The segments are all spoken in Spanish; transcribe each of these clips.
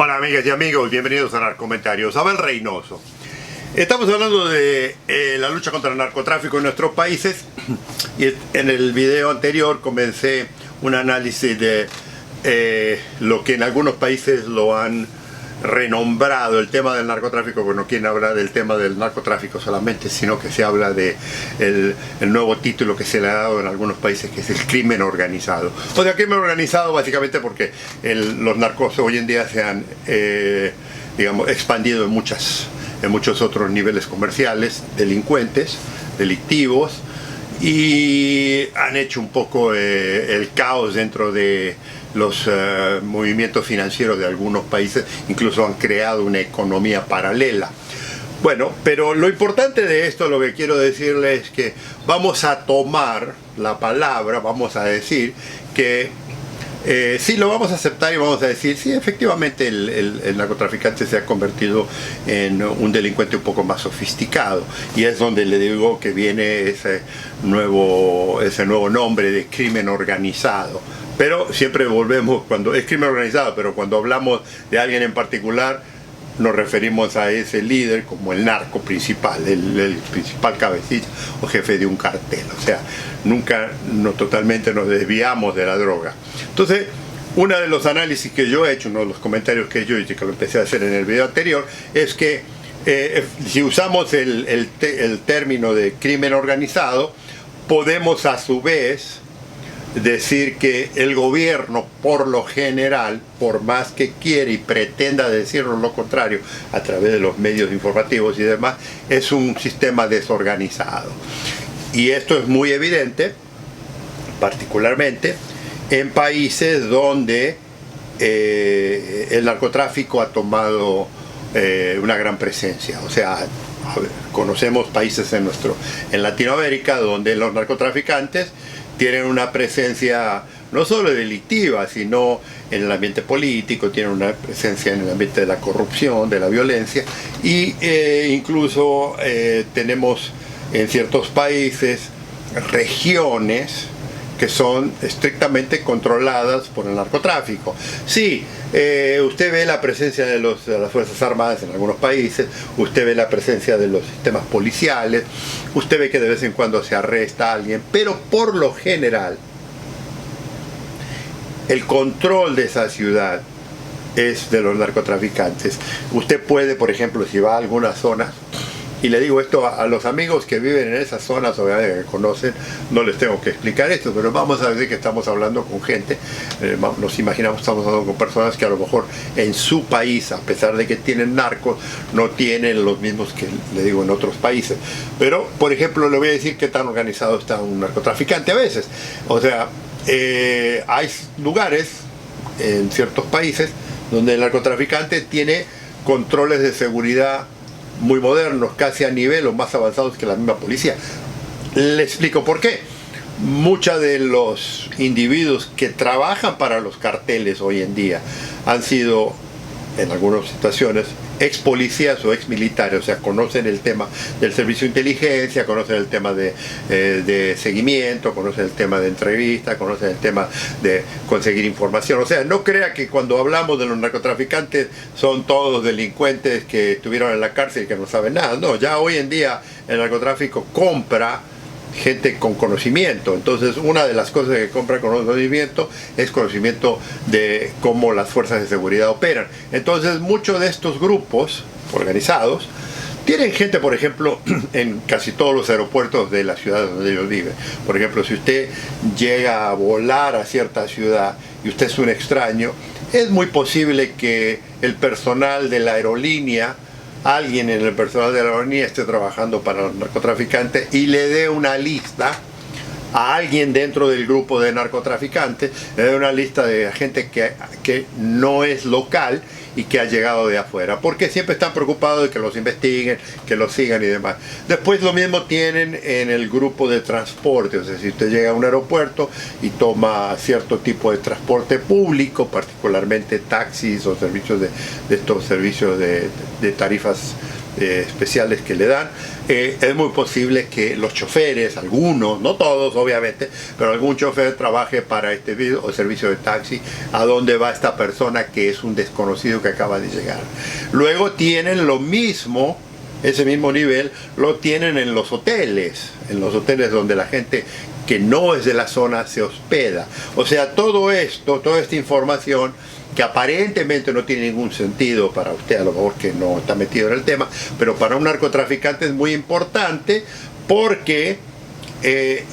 Hola amigas y amigos, bienvenidos a Narcomentarios. Abel Reynoso. Estamos hablando de la lucha contra el narcotráfico en nuestros países y en el video anterior comencé un análisis de lo que en algunos países lo han renombrado el tema del narcotráfico, porque no quieren hablar del tema del narcotráfico solamente, sino que se habla de el nuevo título que se le ha dado en algunos países, que es el crimen organizado. O sea, crimen organizado básicamente porque los narcos hoy en día se han digamos, expandido en muchos otros niveles comerciales, delictivos, y han hecho un poco el caos dentro de los movimientos financieros de algunos países, incluso han creado una economía paralela. Bueno, pero lo importante de esto, lo que quiero decirles es que vamos a tomar la palabra, vamos a decir que sí, lo vamos a aceptar y vamos a decir, sí, efectivamente el narcotraficante se ha convertido en un delincuente un poco más sofisticado, y es donde le digo que viene ese nuevo nombre de crimen organizado. Pero siempre volvemos, cuando es crimen organizado, pero cuando hablamos de alguien en particular, nos referimos a ese líder como el narco principal, el principal cabecilla o jefe de un cartel. O sea, nunca totalmente nos desviamos de la droga. Entonces, uno de los análisis que yo he hecho, uno de los comentarios que yo hice, que lo empecé a hacer en el video anterior, es que si usamos el término de crimen organizado, podemos a su vez decir que el gobierno, por lo general, por más que quiere y pretenda decirnos lo contrario a través de los medios informativos y demás, es un sistema desorganizado. Y esto es muy evidente, particularmente en países donde el narcotráfico ha tomado una gran presencia. O sea, conocemos países en Latinoamérica donde los narcotraficantes tienen una presencia no solo delictiva, sino en el ambiente político, tienen una presencia en el ambiente de la corrupción, de la violencia, y incluso tenemos en ciertos países regiones que son estrictamente controladas por el narcotráfico. Sí, usted ve la presencia de las Fuerzas Armadas en algunos países, usted ve la presencia de los sistemas policiales, usted ve que de vez en cuando se arresta a alguien, pero por lo general el control de esa ciudad es de los narcotraficantes. Usted puede, por ejemplo, si va a alguna zona, y le digo esto a los amigos que viven en esas zonas, obviamente que conocen, no les tengo que explicar esto, pero vamos a decir que estamos hablando con gente, nos imaginamos, estamos hablando con personas que a lo mejor en su país, a pesar de que tienen narcos, no tienen los mismos que, le digo, en otros países. Pero, por ejemplo, le voy a decir qué tan organizado está un narcotraficante a veces. O sea, hay lugares en ciertos países donde el narcotraficante tiene controles de seguridad muy modernos, casi a nivel o más avanzados que la misma policía. Le explico por qué. Muchos de los individuos que trabajan para los carteles hoy en día han sido, en algunas situaciones, ex policías o ex militares, o sea, conocen el tema del servicio de inteligencia, conocen el tema de seguimiento, conocen el tema de entrevista, conocen el tema de conseguir información. O sea, no crea que cuando hablamos de los narcotraficantes son todos delincuentes que estuvieron en la cárcel y que no saben nada. No, ya hoy en día el narcotráfico compra gente con conocimiento. Entonces, una de las cosas que compra con conocimiento es conocimiento de cómo las fuerzas de seguridad operan. Entonces, muchos de estos grupos organizados tienen gente, por ejemplo, en casi todos los aeropuertos de la ciudad donde ellos viven. Por ejemplo, si usted llega a volar a cierta ciudad y usted es un extraño, es muy posible que el personal de la aerolínea, alguien en el personal de la aerolínea esté trabajando para los narcotraficantes y le dé una lista a alguien dentro del grupo de narcotraficantes, le dé una lista de gente que no es local y que ha llegado de afuera, porque siempre están preocupados de que los investiguen, que los sigan y demás. Después lo mismo tienen en el grupo de transporte, o sea, si usted llega a un aeropuerto y toma cierto tipo de transporte público, particularmente taxis o servicios de estos servicios de tarifas especiales que le dan. Es muy posible que los choferes, algunos, no todos obviamente, pero algún chofer trabaje para este servicio de taxi a donde va esta persona que es un desconocido que acaba de llegar. Luego tienen lo mismo, ese mismo nivel lo tienen en los hoteles donde la gente que no es de la zona se hospeda. O sea, todo esto, toda esta información que aparentemente no tiene ningún sentido para usted, a lo mejor que no está metido en el tema, pero para un narcotraficante es muy importante porque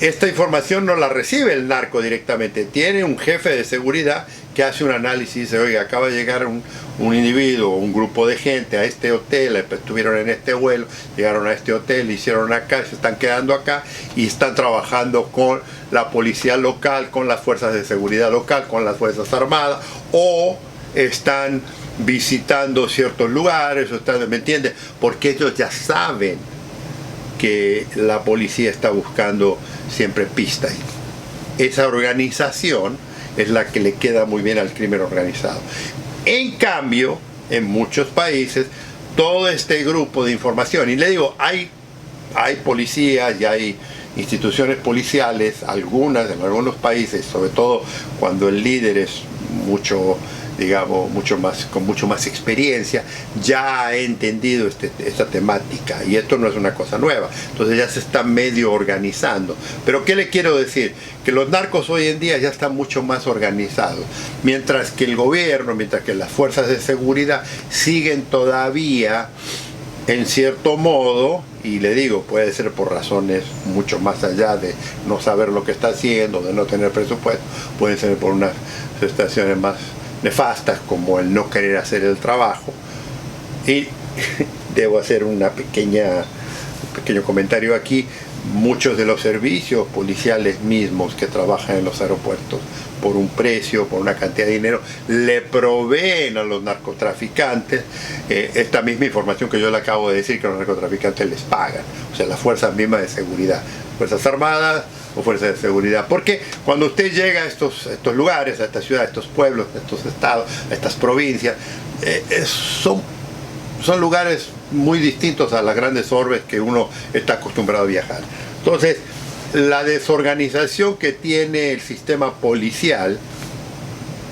esta información no la recibe el narco directamente. Tiene un jefe de seguridad que hace un análisis y dice, oiga, acaba de llegar un individuo, un grupo de gente a este hotel, estuvieron en este vuelo, llegaron a este hotel, hicieron acá, se están quedando acá y están trabajando con la policía local, con las fuerzas de seguridad local, con las fuerzas armadas, o están visitando ciertos lugares, o están, ¿me entiende? Porque ellos ya saben que la policía está buscando siempre pistas. Esa organización es la que le queda muy bien al crimen organizado. En cambio, en muchos países, todo este grupo de información, y le digo, hay policías y hay instituciones policiales, algunas en algunos países, sobre todo cuando el líder es con mucho más experiencia, ya ha entendido esta temática, y esto no es una cosa nueva, entonces ya se está medio organizando. Pero ¿qué le quiero decir? Que los narcos hoy en día ya están mucho más organizados, mientras que el gobierno, mientras que las fuerzas de seguridad siguen todavía en cierto modo, y le digo, puede ser por razones mucho más allá de no saber lo que está haciendo, de no tener presupuesto, pueden ser por unas situaciones más nefastas como el no querer hacer el trabajo. Y debo hacer un pequeño comentario aquí. Muchos de los servicios policiales mismos que trabajan en los aeropuertos por un precio, por una cantidad de dinero, le proveen a los narcotraficantes esta misma información que yo le acabo de decir, que los narcotraficantes les pagan, o sea, las fuerzas mismas de seguridad, fuerzas armadas o fuerzas de seguridad. Porque cuando usted llega a estos lugares, a estas ciudades, a estos pueblos, a estos estados, a estas provincias, son lugares muy distintos a las grandes orbes que uno está acostumbrado a viajar. Entonces, la desorganización que tiene el sistema policial,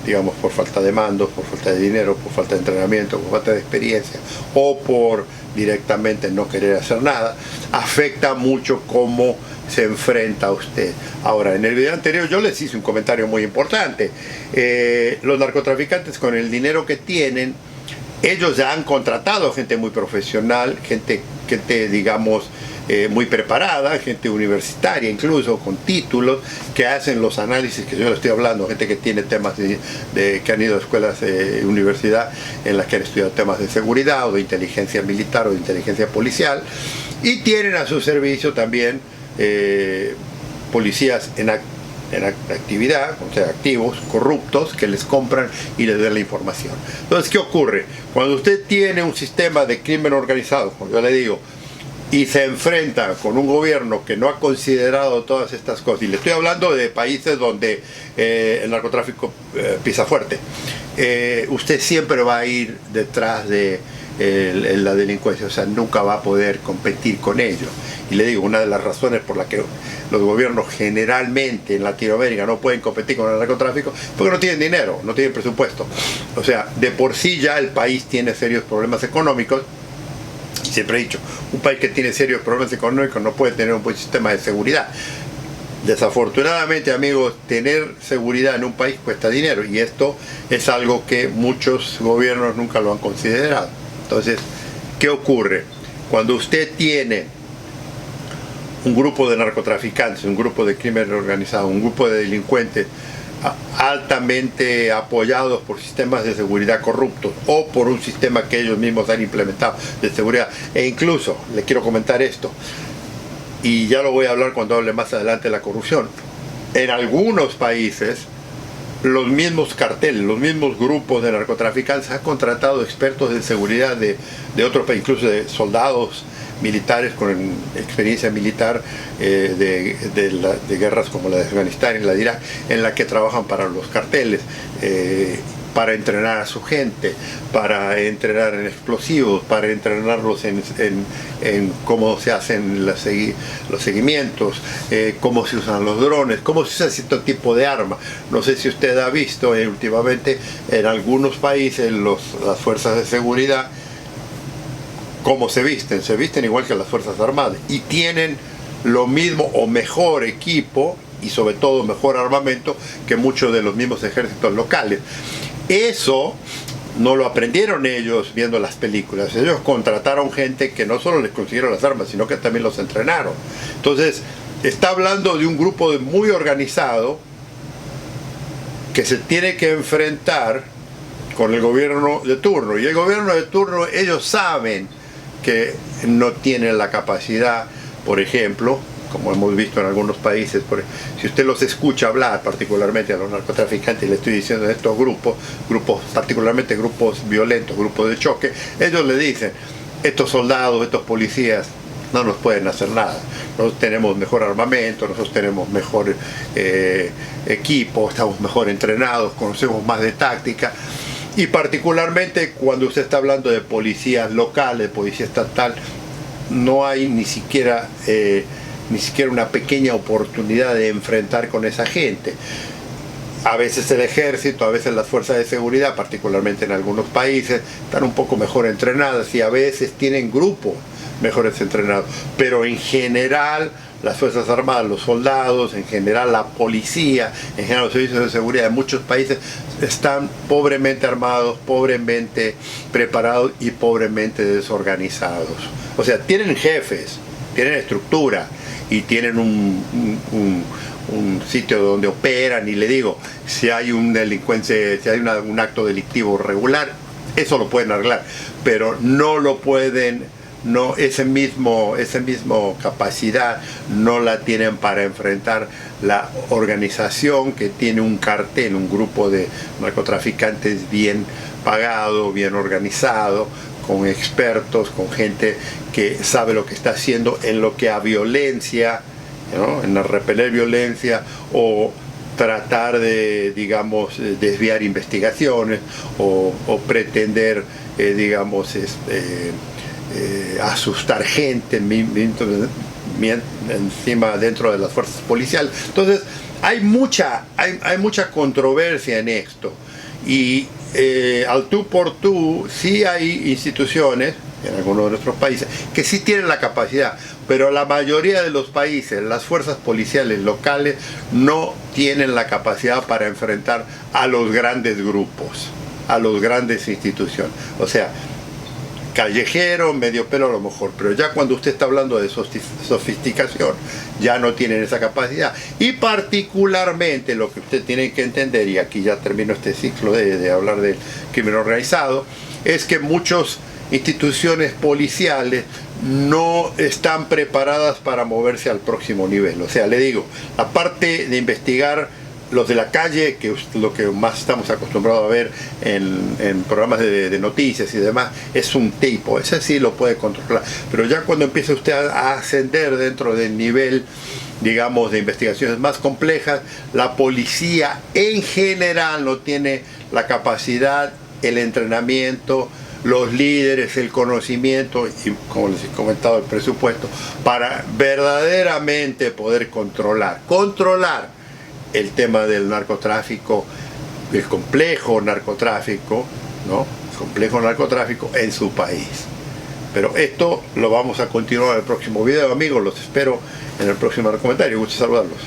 digamos por falta de mandos, por falta de dinero, por falta de entrenamiento, por falta de experiencia, o por directamente no querer hacer nada, afecta mucho cómo se enfrenta a usted. Ahora, en el video anterior yo les hice un comentario muy importante. Los narcotraficantes, con el dinero que tienen, ellos ya han contratado gente muy profesional, gente digamos, muy preparada, gente universitaria incluso, con títulos, que hacen los análisis que yo le estoy hablando, gente que tiene temas que han ido a escuelas de universidad en las que han estudiado temas de seguridad o de inteligencia militar o de inteligencia policial, y tienen a su servicio también policías en actividad, o sea, activos, corruptos, que les compran y les dan la información. Entonces, ¿qué ocurre? Cuando usted tiene un sistema de crimen organizado, como yo le digo, y se enfrenta con un gobierno que no ha considerado todas estas cosas, y le estoy hablando de países donde el narcotráfico pisa fuerte, usted siempre va a ir detrás de la delincuencia, o sea, nunca va a poder competir con ellos. Y le digo, una de las razones por las que los gobiernos generalmente en Latinoamérica no pueden competir con el narcotráfico es porque no tienen dinero, no tienen presupuesto. O sea, de por sí ya el país tiene serios problemas económicos. Siempre he dicho, un país que tiene serios problemas económicos no puede tener un buen sistema de seguridad. Desafortunadamente, amigos, tener seguridad en un país cuesta dinero, y esto es algo que muchos gobiernos nunca lo han considerado. Entonces, ¿qué ocurre? Cuando usted tiene un grupo de narcotraficantes, un grupo de crimen organizado, un grupo de delincuentes altamente apoyados por sistemas de seguridad corruptos o por un sistema que ellos mismos han implementado de seguridad, e incluso, le quiero comentar esto, y ya lo voy a hablar cuando hable más adelante de la corrupción, en algunos países los mismos carteles, los mismos grupos de narcotraficantes han contratado expertos de seguridad de otros países, incluso de soldados militares con experiencia militar de guerras como la de Afganistán y la de Irak, en la que trabajan para los carteles, para entrenar a su gente, para entrenar en explosivos, para entrenarlos en cómo se hacen los seguimientos, cómo se usan los drones, cómo se usa cierto tipo de arma. No sé si usted ha visto últimamente en algunos países las fuerzas de seguridad cómo se visten igual que las Fuerzas Armadas y tienen lo mismo o mejor equipo y sobre todo mejor armamento que muchos de los mismos ejércitos locales. Eso no lo aprendieron ellos viendo las películas. Ellos contrataron gente que no solo les consiguieron las armas, sino que también los entrenaron. Entonces, está hablando de un grupo muy organizado que se tiene que enfrentar con el gobierno de turno. Y el gobierno de turno, ellos saben que no tienen la capacidad, por ejemplo, como hemos visto en algunos países, si usted los escucha hablar, particularmente a los narcotraficantes, le estoy diciendo de estos grupos, particularmente grupos violentos, grupos de choque, ellos le dicen, estos soldados, estos policías, no nos pueden hacer nada. Nosotros tenemos mejor armamento, nosotros tenemos mejor equipo, estamos mejor entrenados, conocemos más de táctica. Y particularmente cuando usted está hablando de policías locales, policía estatal, no hay ni siquiera una pequeña oportunidad de enfrentar con esa gente. A veces el ejército, a veces las fuerzas de seguridad, particularmente en algunos países, están un poco mejor entrenadas y a veces tienen grupos mejores entrenados. Pero en general, las Fuerzas Armadas, los soldados, en general la policía, en general los servicios de seguridad de muchos países están pobremente armados, pobremente preparados y pobremente desorganizados. O sea, tienen jefes, tienen estructura y tienen un sitio donde operan, y le digo, si hay un delincuente, si hay un acto delictivo regular, eso lo pueden arreglar, pero no lo pueden, no, ese mismo capacidad no la tienen para enfrentar la organización que tiene un cartel, un grupo de narcotraficantes bien pagado, bien organizado, con expertos, con gente que sabe lo que está haciendo en lo que a violencia, ¿no?, en repeler violencia o tratar de, digamos, desviar investigaciones o pretender, digamos, asustar gente encima dentro de las fuerzas policiales. Entonces hay mucha controversia en esto y al tú por tú sí hay instituciones en algunos de nuestros países que sí tienen la capacidad, pero la mayoría de los países, las fuerzas policiales locales no tienen la capacidad para enfrentar a los grandes grupos, a las grandes instituciones. O sea, callejero, medio pelo a lo mejor, pero ya cuando usted está hablando de sofisticación, ya no tienen esa capacidad. Y particularmente lo que usted tiene que entender, y aquí ya termino este ciclo de hablar del crimen organizado, es que muchas instituciones policiales no están preparadas para moverse al próximo nivel. O sea, le digo, la parte de investigar los de la calle, que es lo que más estamos acostumbrados a ver en programas de noticias y demás, es un tipo, ese sí lo puede controlar. Pero ya cuando empieza usted a ascender dentro del nivel, digamos, de investigaciones más complejas, la policía en general no tiene la capacidad, el entrenamiento, los líderes, el conocimiento y, como les he comentado, el presupuesto para verdaderamente poder controlar el tema del narcotráfico, el complejo narcotráfico, ¿no? El complejo narcotráfico en su país. Pero esto lo vamos a continuar en el próximo video, amigos. Los espero en el próximo comentario. Gusto saludarlos.